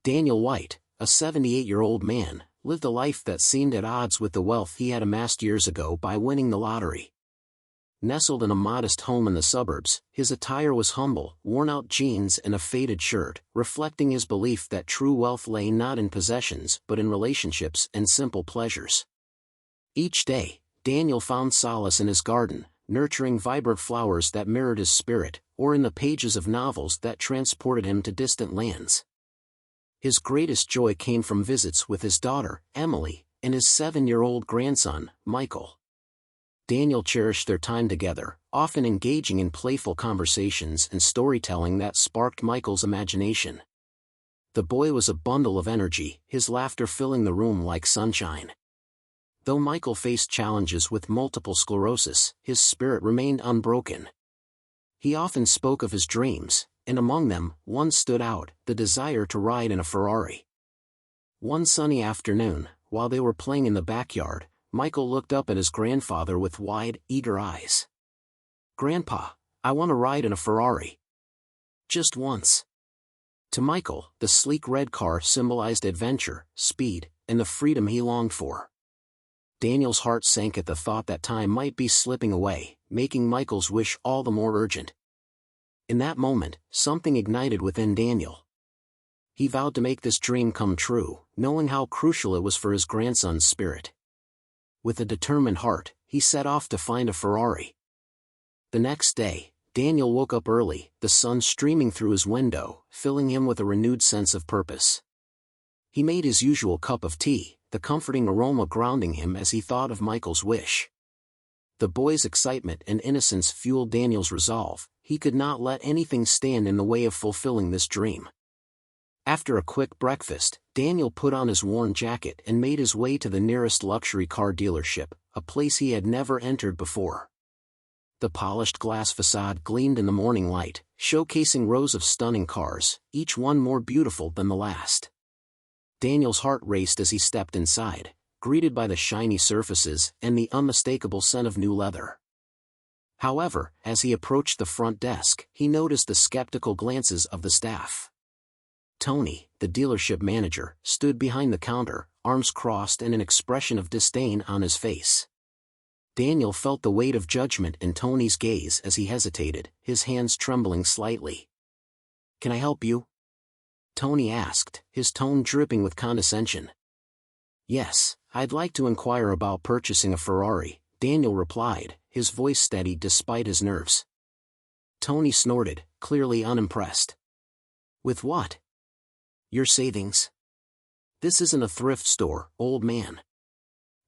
Daniel White, a 78-year-old man, lived a life that seemed at odds with the wealth he had amassed years ago by winning the lottery. Nestled in a modest home in the suburbs, his attire was humble, worn-out jeans and a faded shirt, reflecting his belief that true wealth lay not in possessions but in relationships and simple pleasures. Each day, Daniel found solace in his garden, nurturing vibrant flowers that mirrored his spirit, or in the pages of novels that transported him to distant lands. His greatest joy came from visits with his daughter, Emily, and his 7-year-old grandson, Michael. Daniel cherished their time together, often engaging in playful conversations and storytelling that sparked Michael's imagination. The boy was a bundle of energy, his laughter filling the room like sunshine. Though Michael faced challenges with multiple sclerosis, his spirit remained unbroken. He often spoke of his dreams, and among them, one stood out, the desire to ride in a Ferrari. One sunny afternoon, while they were playing in the backyard, Michael looked up at his grandfather with wide, eager eyes. "Grandpa, I want to ride in a Ferrari. Just once." To Michael, the sleek red car symbolized adventure, speed, and the freedom he longed for. Daniel's heart sank at the thought that time might be slipping away, making Michael's wish all the more urgent. In that moment, something ignited within Daniel. He vowed to make this dream come true, knowing how crucial it was for his grandson's spirit. With a determined heart, he set off to find a Ferrari. The next day, Daniel woke up early, the sun streaming through his window, filling him with a renewed sense of purpose. He made his usual cup of tea, the comforting aroma grounding him as he thought of Michael's wish. The boy's excitement and innocence fueled Daniel's resolve. He could not let anything stand in the way of fulfilling this dream. After a quick breakfast, Daniel put on his worn jacket and made his way to the nearest luxury car dealership, a place he had never entered before. The polished glass facade gleamed in the morning light, showcasing rows of stunning cars, each one more beautiful than the last. Daniel's heart raced as he stepped inside, greeted by the shiny surfaces and the unmistakable scent of new leather. However, as he approached the front desk, he noticed the skeptical glances of the staff. Tony, the dealership manager, stood behind the counter, arms crossed and an expression of disdain on his face. Daniel felt the weight of judgment in Tony's gaze as he hesitated, his hands trembling slightly. "Can I help you?" Tony asked, his tone dripping with condescension. "Yes, I'd like to inquire about purchasing a Ferrari," Daniel replied, his voice steady despite his nerves. Tony snorted, clearly unimpressed. "With what? Your savings? This isn't a thrift store, old man."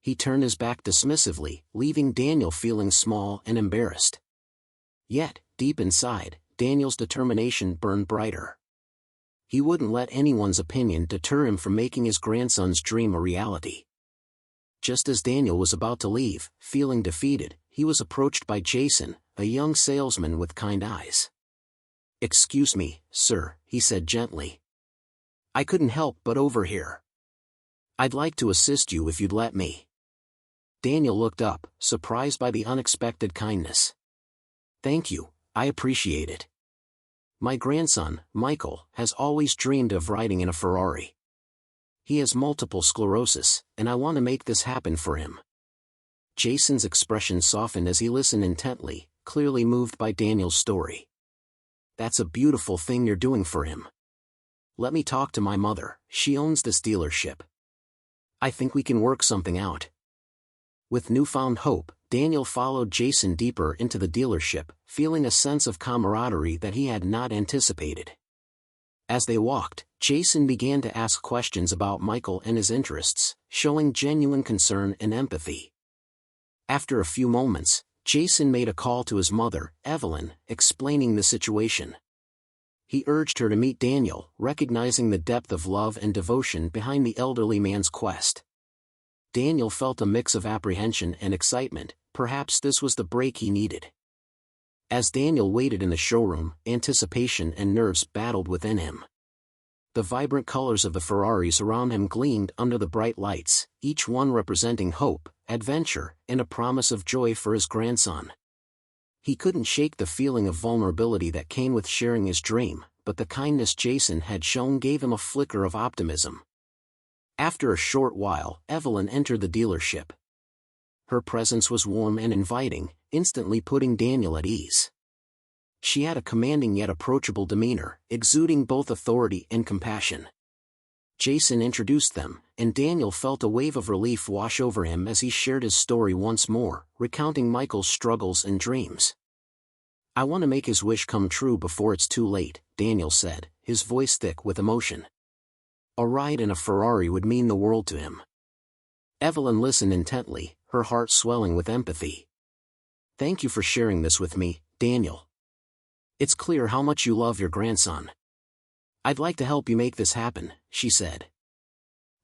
He turned his back dismissively, leaving Daniel feeling small and embarrassed. Yet, deep inside, Daniel's determination burned brighter. He wouldn't let anyone's opinion deter him from making his grandson's dream a reality. Just as Daniel was about to leave, feeling defeated, he was approached by Jason, a young salesman with kind eyes. "Excuse me, sir," he said gently. "I couldn't help but overhear. I'd like to assist you if you'd let me." Daniel looked up, surprised by the unexpected kindness. "Thank you, I appreciate it. My grandson, Michael, has always dreamed of riding in a Ferrari. He has multiple sclerosis, and I want to make this happen for him." Jason's expression softened as he listened intently, clearly moved by Daniel's story. "That's a beautiful thing you're doing for him. Let me talk to my mother, she owns this dealership. I think we can work something out." With newfound hope, Daniel followed Jason deeper into the dealership, feeling a sense of camaraderie that he had not anticipated. As they walked, Jason began to ask questions about Michael and his interests, showing genuine concern and empathy. After a few moments, Jason made a call to his mother, Evelyn, explaining the situation. He urged her to meet Daniel, recognizing the depth of love and devotion behind the elderly man's quest. Daniel felt a mix of apprehension and excitement, perhaps this was the break he needed. As Daniel waited in the showroom, anticipation and nerves battled within him. The vibrant colors of the Ferraris around him gleamed under the bright lights, each one representing hope, adventure, and a promise of joy for his grandson. He couldn't shake the feeling of vulnerability that came with sharing his dream, but the kindness Jason had shown gave him a flicker of optimism. After a short while, Evelyn entered the dealership. Her presence was warm and inviting, instantly putting Daniel at ease. She had a commanding yet approachable demeanor, exuding both authority and compassion. Jason introduced them, and Daniel felt a wave of relief wash over him as he shared his story once more, recounting Michael's struggles and dreams. "I want to make his wish come true before it's too late," Daniel said, his voice thick with emotion. A ride in a Ferrari would mean the world to him. Evelyn listened intently, her heart swelling with empathy. "Thank you for sharing this with me, Daniel. It's clear how much you love your grandson. I'd like to help you make this happen," she said.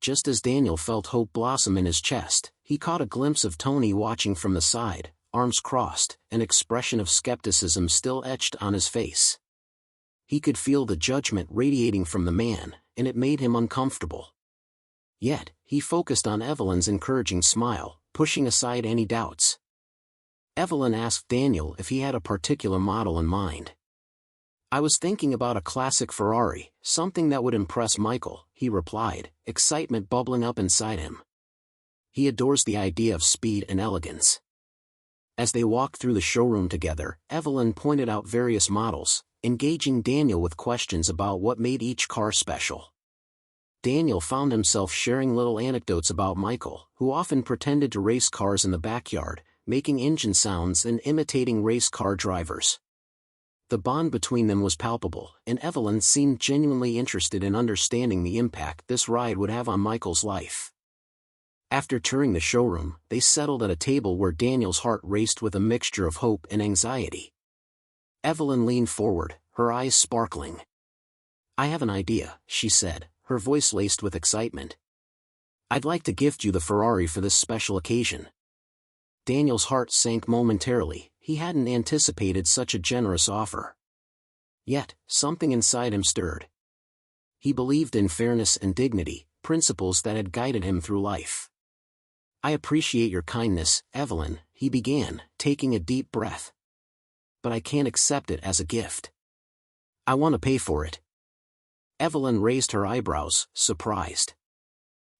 Just as Daniel felt hope blossom in his chest, he caught a glimpse of Tony watching from the side, arms crossed, an expression of skepticism still etched on his face. He could feel the judgment radiating from the man, and it made him uncomfortable. Yet, he focused on Evelyn's encouraging smile, pushing aside any doubts. Evelyn asked Daniel if he had a particular model in mind. "I was thinking about a classic Ferrari, something that would impress Michael," he replied, excitement bubbling up inside him. He adores the idea of speed and elegance. As they walked through the showroom together, Evelyn pointed out various models, engaging Daniel with questions about what made each car special. Daniel found himself sharing little anecdotes about Michael, who often pretended to race cars in the backyard, making engine sounds and imitating race car drivers. The bond between them was palpable, and Evelyn seemed genuinely interested in understanding the impact this ride would have on Michael's life. After touring the showroom, they settled at a table where Daniel's heart raced with a mixture of hope and anxiety. Evelyn leaned forward, her eyes sparkling. "I have an idea," she said, her voice laced with excitement. "I'd like to gift you the Ferrari for this special occasion." Daniel's heart sank momentarily, he hadn't anticipated such a generous offer. Yet, something inside him stirred. He believed in fairness and dignity, principles that had guided him through life. "I appreciate your kindness, Evelyn," he began, taking a deep breath. "But I can't accept it as a gift. I want to pay for it." Evelyn raised her eyebrows, surprised.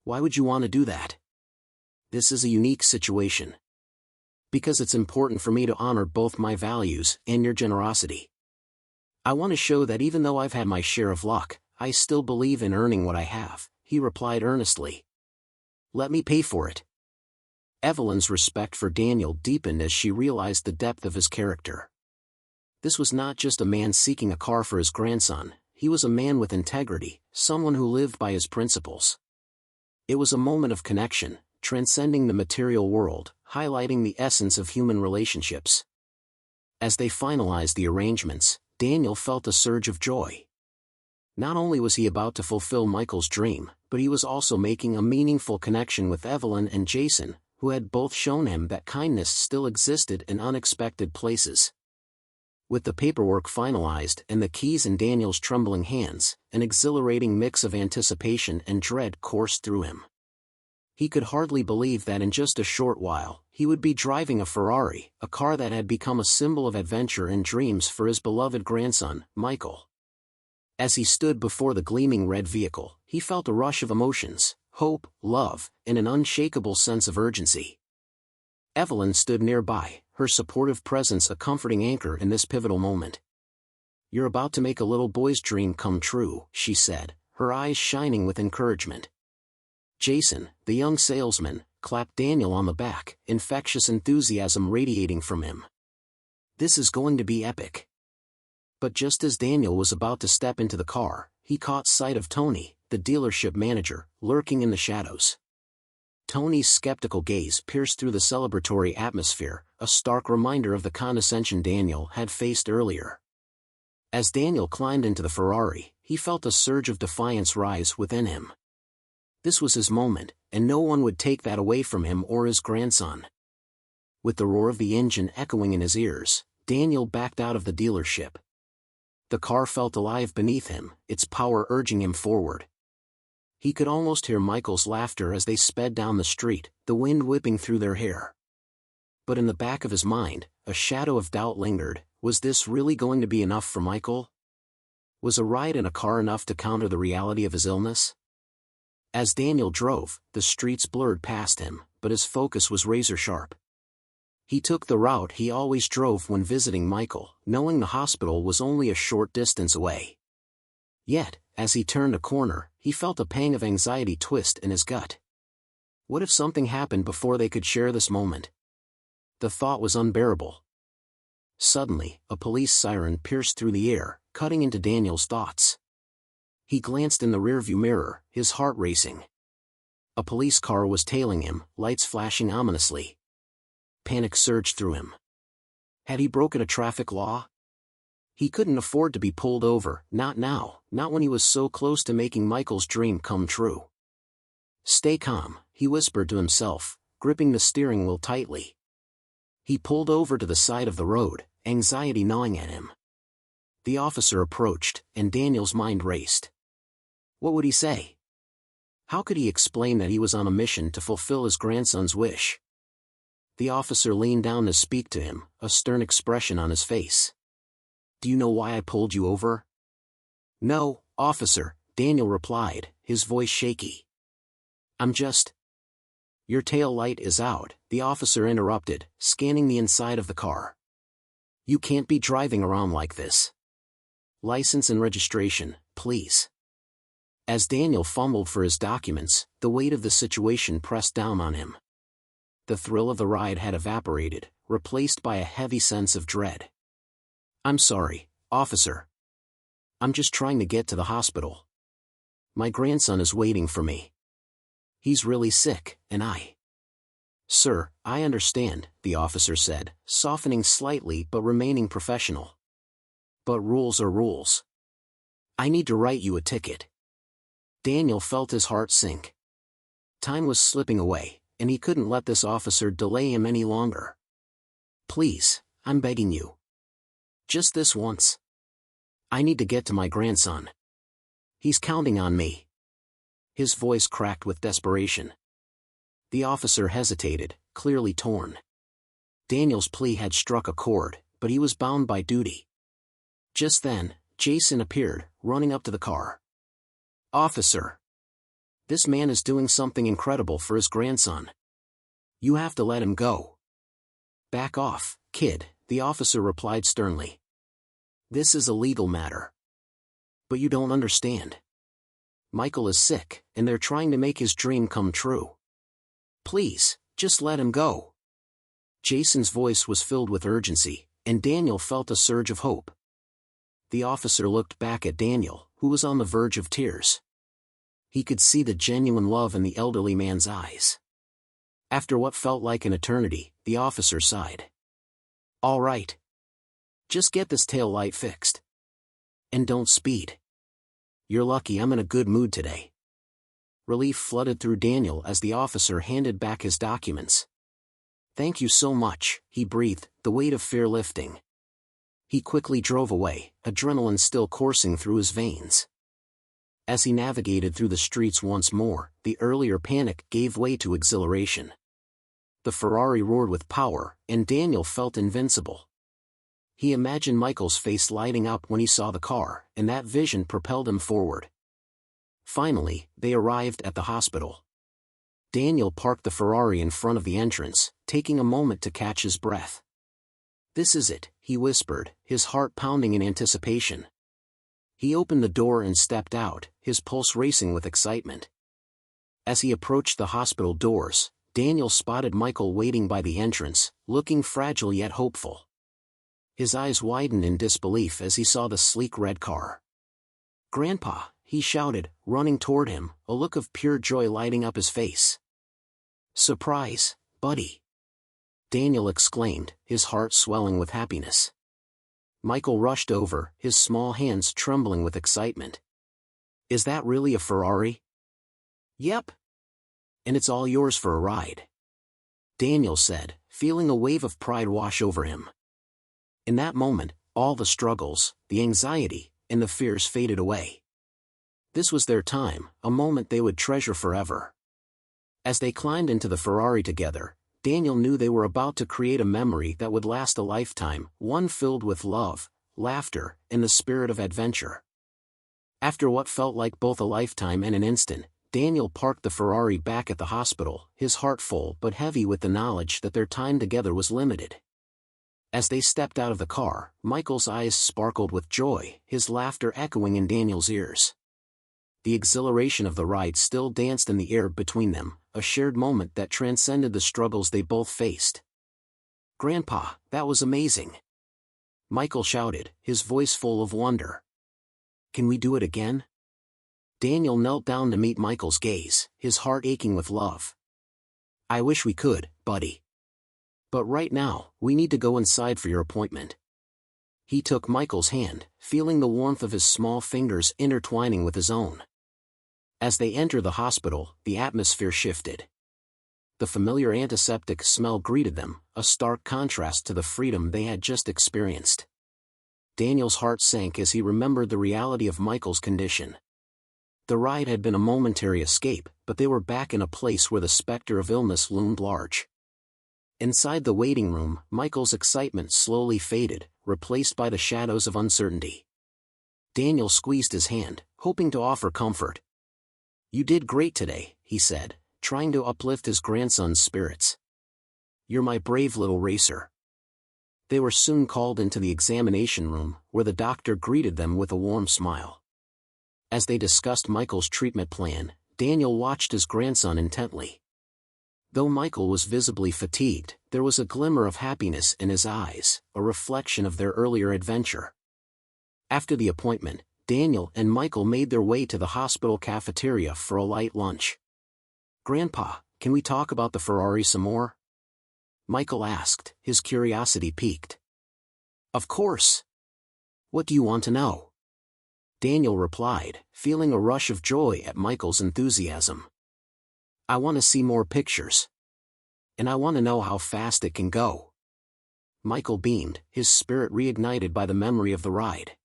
"Why would you want to do that?" "This is a unique situation. Because it's important for me to honor both my values and your generosity. I want to show that even though I've had my share of luck, I still believe in earning what I have," he replied earnestly. "Let me pay for it." Evelyn's respect for Daniel deepened as she realized the depth of his character. This was not just a man seeking a car for his grandson, he was a man with integrity, someone who lived by his principles. It was a moment of connection, transcending the material world, highlighting the essence of human relationships. As they finalized the arrangements, Daniel felt a surge of joy. Not only was he about to fulfill Michael's dream, but he was also making a meaningful connection with Evelyn and Jason, who had both shown him that kindness still existed in unexpected places. With the paperwork finalized and the keys in Daniel's trembling hands, an exhilarating mix of anticipation and dread coursed through him. He could hardly believe that in just a short while, he would be driving a Ferrari, a car that had become a symbol of adventure and dreams for his beloved grandson, Michael. As he stood before the gleaming red vehicle, he felt a rush of emotions, hope, love, and an unshakable sense of urgency. Evelyn stood nearby, her supportive presence a comforting anchor in this pivotal moment. "You're about to make a little boy's dream come true," she said, her eyes shining with encouragement. Jason, the young salesman, clapped Daniel on the back, infectious enthusiasm radiating from him. "This is going to be epic." But just as Daniel was about to step into the car, he caught sight of Tony, the dealership manager, lurking in the shadows. Tony's skeptical gaze pierced through the celebratory atmosphere, a stark reminder of the condescension Daniel had faced earlier. As Daniel climbed into the Ferrari, he felt a surge of defiance rise within him. This was his moment, and no one would take that away from him or his grandson. With the roar of the engine echoing in his ears, Daniel backed out of the dealership. The car felt alive beneath him, its power urging him forward. He could almost hear Michael's laughter as they sped down the street, the wind whipping through their hair. But in the back of his mind, a shadow of doubt lingered. Was this really going to be enough for Michael? Was a ride in a car enough to counter the reality of his illness? As Daniel drove, the streets blurred past him, but his focus was razor-sharp. He took the route he always drove when visiting Michael, knowing the hospital was only a short distance away. Yet, as he turned a corner, he felt a pang of anxiety twist in his gut. What if something happened before they could share this moment? The thought was unbearable. Suddenly, a police siren pierced through the air, cutting into Daniel's thoughts. He glanced in the rearview mirror, his heart racing. A police car was tailing him, lights flashing ominously. Panic surged through him. Had he broken a traffic law? He couldn't afford to be pulled over, not now, not when he was so close to making Michael's dream come true. Stay calm, he whispered to himself, gripping the steering wheel tightly. He pulled over to the side of the road, anxiety gnawing at him. The officer approached, and Daniel's mind raced. What would he say? How could he explain that he was on a mission to fulfill his grandson's wish? The officer leaned down to speak to him, a stern expression on his face. Do you know why I pulled you over? No, officer, Daniel replied, his voice shaky. I'm just... Your tail light is out, the officer interrupted, scanning the inside of the car. You can't be driving around like this. License and registration, please. As Daniel fumbled for his documents, the weight of the situation pressed down on him. The thrill of the ride had evaporated, replaced by a heavy sense of dread. I'm sorry, officer. I'm just trying to get to the hospital. My grandson is waiting for me. He's really sick, and Sir, I understand, the officer said, softening slightly but remaining professional. But rules are rules. I need to write you a ticket. Daniel felt his heart sink. Time was slipping away, and he couldn't let this officer delay him any longer. Please, I'm begging you. Just this once. I need to get to my grandson. He's counting on me. His voice cracked with desperation. The officer hesitated, clearly torn. Daniel's plea had struck a chord, but he was bound by duty. Just then, Jason appeared, running up to the car. Officer! This man is doing something incredible for his grandson. You have to let him go. Back off, kid, the officer replied sternly. This is a legal matter. But you don't understand. Michael is sick, and they're trying to make his dream come true. Please, just let him go. Jason's voice was filled with urgency, and Daniel felt a surge of hope. The officer looked back at Daniel, who was on the verge of tears. He could see the genuine love in the elderly man's eyes. After what felt like an eternity, the officer sighed. All right. Just get this tail light fixed. And don't speed. You're lucky I'm in a good mood today. Relief flooded through Daniel as the officer handed back his documents. Thank you so much, he breathed, the weight of fear lifting. He quickly drove away, adrenaline still coursing through his veins. As he navigated through the streets once more, the earlier panic gave way to exhilaration. The Ferrari roared with power, and Daniel felt invincible. He imagined Michael's face lighting up when he saw the car, and that vision propelled him forward. Finally, they arrived at the hospital. Daniel parked the Ferrari in front of the entrance, taking a moment to catch his breath. This is it, he whispered, his heart pounding in anticipation. He opened the door and stepped out, his pulse racing with excitement. As he approached the hospital doors, Daniel spotted Michael waiting by the entrance, looking fragile yet hopeful. His eyes widened in disbelief as he saw the sleek red car. Grandpa, he shouted, running toward him, a look of pure joy lighting up his face. Surprise, buddy! Daniel exclaimed, his heart swelling with happiness. Michael rushed over, his small hands trembling with excitement. Is that really a Ferrari? Yep. And it's all yours for a ride. Daniel said, feeling a wave of pride wash over him. In that moment, all the struggles, the anxiety, and the fears faded away. This was their time, a moment they would treasure forever. As they climbed into the Ferrari together, Daniel knew they were about to create a memory that would last a lifetime, one filled with love, laughter, and the spirit of adventure. After what felt like both a lifetime and an instant, Daniel parked the Ferrari back at the hospital, his heart full but heavy with the knowledge that their time together was limited. As they stepped out of the car, Michael's eyes sparkled with joy, his laughter echoing in Daniel's ears. The exhilaration of the ride still danced in the air between them, a shared moment that transcended the struggles they both faced. "Grandpa, that was amazing!" Michael shouted, his voice full of wonder. "Can we do it again?" Daniel knelt down to meet Michael's gaze, his heart aching with love. "I wish we could, buddy. But right now, we need to go inside for your appointment." He took Michael's hand, feeling the warmth of his small fingers intertwining with his own. As they entered the hospital, the atmosphere shifted. The familiar antiseptic smell greeted them, a stark contrast to the freedom they had just experienced. Daniel's heart sank as he remembered the reality of Michael's condition. The ride had been a momentary escape, but they were back in a place where the specter of illness loomed large. Inside the waiting room, Michael's excitement slowly faded, replaced by the shadows of uncertainty. Daniel squeezed his hand, hoping to offer comfort. "You did great today," he said, trying to uplift his grandson's spirits. "You're my brave little racer." They were soon called into the examination room, where the doctor greeted them with a warm smile. As they discussed Michael's treatment plan, Daniel watched his grandson intently. Though Michael was visibly fatigued, there was a glimmer of happiness in his eyes, a reflection of their earlier adventure. After the appointment, Daniel and Michael made their way to the hospital cafeteria for a light lunch. "Grandpa, can we talk about the Ferrari some more?" Michael asked, his curiosity piqued. "Of course. What do you want to know?" Daniel replied, feeling a rush of joy at Michael's enthusiasm. "I want to see more pictures. And I want to know how fast it can go." Michael beamed, his spirit reignited by the memory of the ride.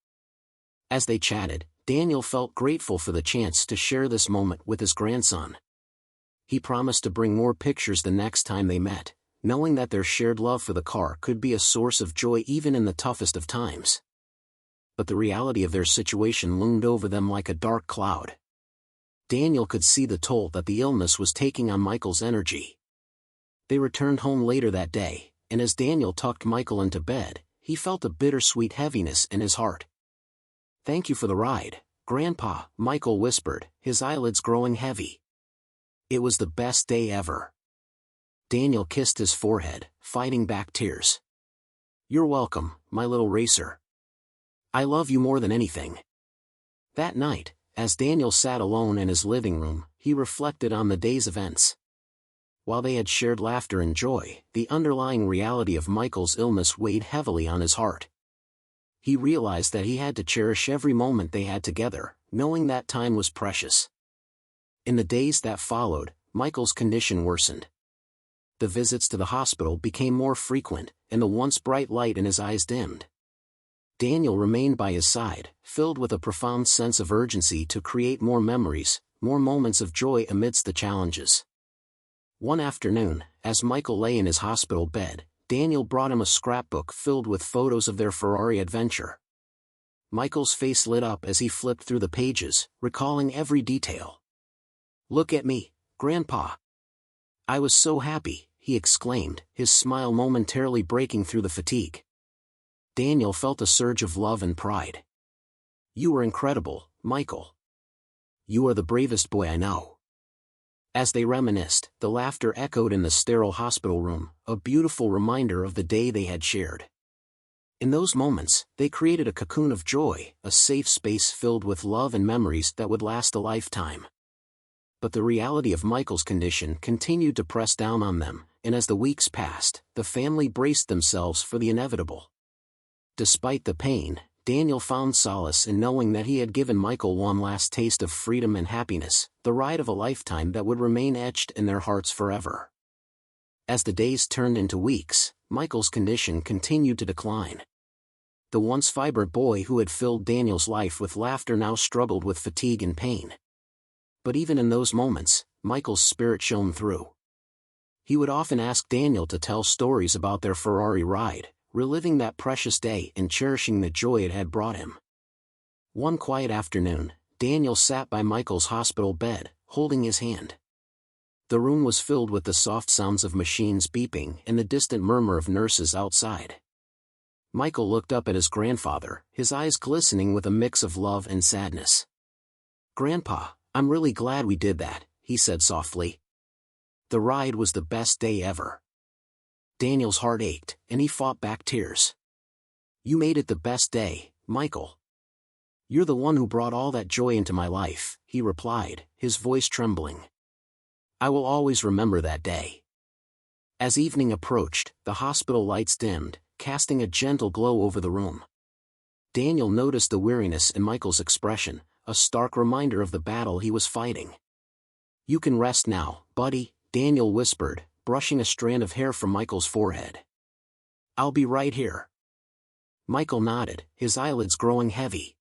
As they chatted, Daniel felt grateful for the chance to share this moment with his grandson. He promised to bring more pictures the next time they met, knowing that their shared love for the car could be a source of joy even in the toughest of times. But the reality of their situation loomed over them like a dark cloud. Daniel could see the toll that the illness was taking on Michael's energy. They returned home later that day, and as Daniel tucked Michael into bed, he felt a bittersweet heaviness in his heart. "Thank you for the ride, Grandpa," Michael whispered, his eyelids growing heavy. "It was the best day ever." Daniel kissed his forehead, fighting back tears. "You're welcome, my little racer. I love you more than anything." That night, as Daniel sat alone in his living room, he reflected on the day's events. While they had shared laughter and joy, the underlying reality of Michael's illness weighed heavily on his heart. He realized that he had to cherish every moment they had together, knowing that time was precious. In the days that followed, Michael's condition worsened. The visits to the hospital became more frequent, and the once bright light in his eyes dimmed. Daniel remained by his side, filled with a profound sense of urgency to create more memories, more moments of joy amidst the challenges. One afternoon, as Michael lay in his hospital bed, Daniel brought him a scrapbook filled with photos of their Ferrari adventure. Michael's face lit up as he flipped through the pages, recalling every detail. "Look at me, Grandpa. I was so happy," he exclaimed, his smile momentarily breaking through the fatigue. Daniel felt a surge of love and pride. "You were incredible, Michael. You are the bravest boy I know." As they reminisced, the laughter echoed in the sterile hospital room, a beautiful reminder of the day they had shared. In those moments, they created a cocoon of joy, a safe space filled with love and memories that would last a lifetime. But the reality of Michael's condition continued to press down on them, and as the weeks passed, the family braced themselves for the inevitable. Despite the pain, Daniel found solace in knowing that he had given Michael one last taste of freedom and happiness, the ride of a lifetime that would remain etched in their hearts forever. As the days turned into weeks, Michael's condition continued to decline. The once vibrant boy who had filled Daniel's life with laughter now struggled with fatigue and pain. But even in those moments, Michael's spirit shone through. He would often ask Daniel to tell stories about their Ferrari ride, reliving that precious day and cherishing the joy it had brought him. One quiet afternoon, Daniel sat by Michael's hospital bed, holding his hand. The room was filled with the soft sounds of machines beeping and the distant murmur of nurses outside. Michael looked up at his grandfather, his eyes glistening with a mix of love and sadness. "Grandpa, I'm really glad we did that," he said softly. "The ride was the best day ever." Daniel's heart ached, and he fought back tears. "You made it the best day, Michael. You're the one who brought all that joy into my life," he replied, his voice trembling. "I will always remember that day." As evening approached, the hospital lights dimmed, casting a gentle glow over the room. Daniel noticed the weariness in Michael's expression, a stark reminder of the battle he was fighting. "You can rest now, buddy," Daniel whispered, brushing a strand of hair from Michael's forehead. "I'll be right here." Michael nodded, his eyelids growing heavy.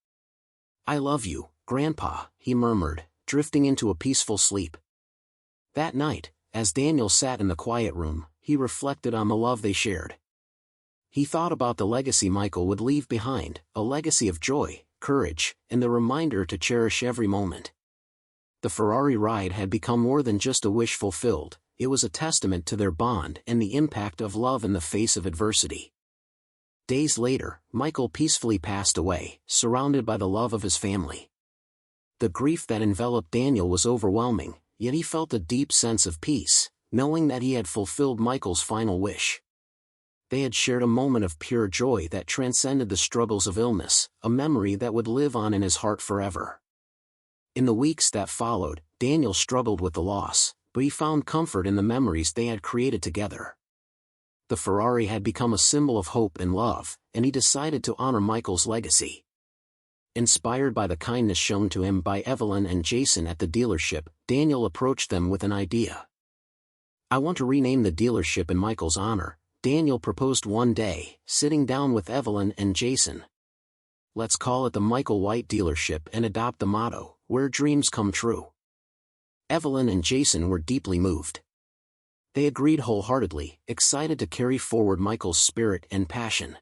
"I love you, Grandpa," he murmured, drifting into a peaceful sleep. That night, as Daniel sat in the quiet room, he reflected on the love they shared. He thought about the legacy Michael would leave behind, a legacy of joy, courage, and the reminder to cherish every moment. The Ferrari ride had become more than just a wish fulfilled, it was a testament to their bond and the impact of love in the face of adversity. Days later, Michael peacefully passed away, surrounded by the love of his family. The grief that enveloped Daniel was overwhelming, yet he felt a deep sense of peace, knowing that he had fulfilled Michael's final wish. They had shared a moment of pure joy that transcended the struggles of illness, a memory that would live on in his heart forever. In the weeks that followed, Daniel struggled with the loss, but he found comfort in the memories they had created together. The Ferrari had become a symbol of hope and love, and he decided to honor Michael's legacy. Inspired by the kindness shown to him by Evelyn and Jason at the dealership, Daniel approached them with an idea. "I want to rename the dealership in Michael's honor," Daniel proposed one day, sitting down with Evelyn and Jason. "Let's call it the Michael White Dealership and adopt the motto, 'Where dreams come true.'" Evelyn and Jason were deeply moved. They agreed wholeheartedly, excited to carry forward Michael's spirit and passion.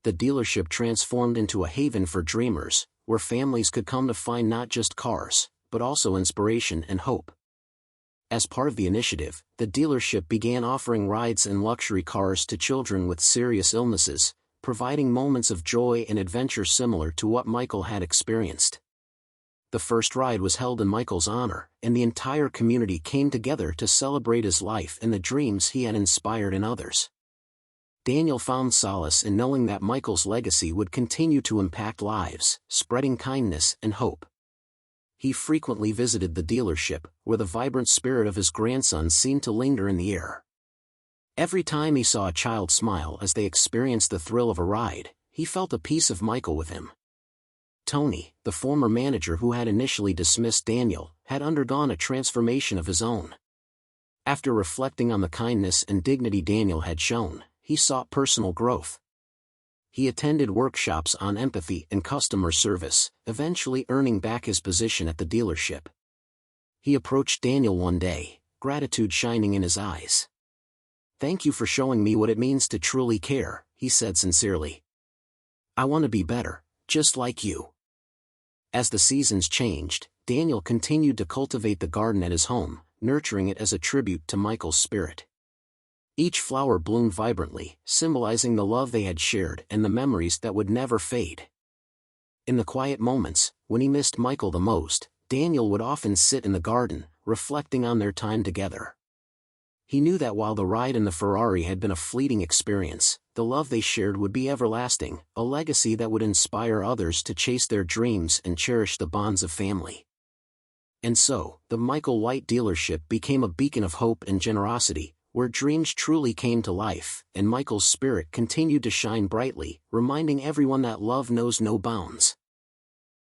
The dealership transformed into a haven for dreamers, where families could come to find not just cars, but also inspiration and hope. As part of the initiative, the dealership began offering rides and luxury cars to children with serious illnesses, providing moments of joy and adventure similar to what Michael had experienced. The first ride was held in Michael's honor, and the entire community came together to celebrate his life and the dreams he had inspired in others. Daniel found solace in knowing that Michael's legacy would continue to impact lives, spreading kindness and hope. He frequently visited the dealership, where the vibrant spirit of his grandson seemed to linger in the air. Every time he saw a child smile as they experienced the thrill of a ride, he felt a piece of Michael with him. Tony, the former manager who had initially dismissed Daniel, had undergone a transformation of his own. After reflecting on the kindness and dignity Daniel had shown, he sought personal growth. He attended workshops on empathy and customer service, eventually earning back his position at the dealership. He approached Daniel one day, gratitude shining in his eyes. "Thank you for showing me what it means to truly care," he said sincerely. "I want to be better, just like you." As the seasons changed, Daniel continued to cultivate the garden at his home, nurturing it as a tribute to Michael's spirit. Each flower bloomed vibrantly, symbolizing the love they had shared and the memories that would never fade. In the quiet moments, when he missed Michael the most, Daniel would often sit in the garden, reflecting on their time together. He knew that while the ride in the Ferrari had been a fleeting experience, the love they shared would be everlasting, a legacy that would inspire others to chase their dreams and cherish the bonds of family. And so, the Michael White dealership became a beacon of hope and generosity, where dreams truly came to life, and Michael's spirit continued to shine brightly, reminding everyone that love knows no bounds.